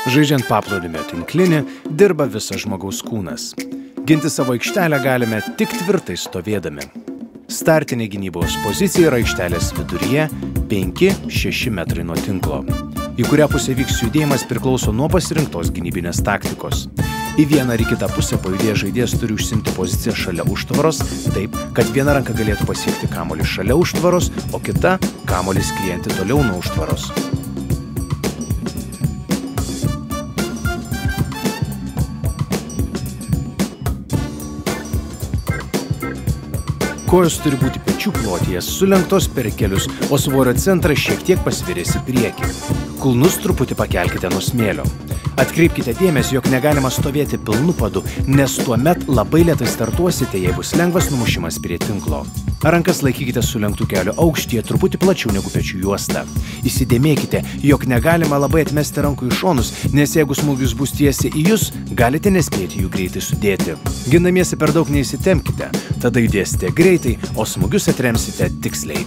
Žaidžiant paplūdimio tinklinį, dirba visas žmogaus kūnas. Ginti savo aikštelę galime tik tvirtai stovėdami. Startinė gynybos pozicija yra aikštelės viduryje 5-6 metrai nuo tinklo. Į kurią pusę vyks judėjimas priklauso nuo pasirinktos gynybinės taktikos. Į vieną ar į kitą pusę pajudėjęs žaidėjas turi užsimti poziciją šalia užtvaros, taip, kad viena ranka galėtų pasiekti kamuolį šalia užtvaros, o kita kamuolį skriejantį toliau nuo užtvaros. Kojos turi būti pečių plotyje, sulenktos per kelius, o svorio centras šiek tiek pasviręs į priekį. Kulnus truputį pakelkite nuo smėlio. Atkreipkite dėmesį, jog negalima stovėti pilnu padu, nes tuomet labai lėtai startuosite, jei bus lengvas numušimas prie tinklo. Rankas laikykite sulenktų kelių aukštyje, truputį plačiau negu pečių juosta. Įsidėmėkite, jog negalima labai atmesti rankų į šonus, nes jeigu smūgis bus tiesiai į jūs, galite nespėti jų greitai sudėti. Gindamiesi per daug neįsitempkite, tada judėsite greitai, o smūgius atremsite tiksliai.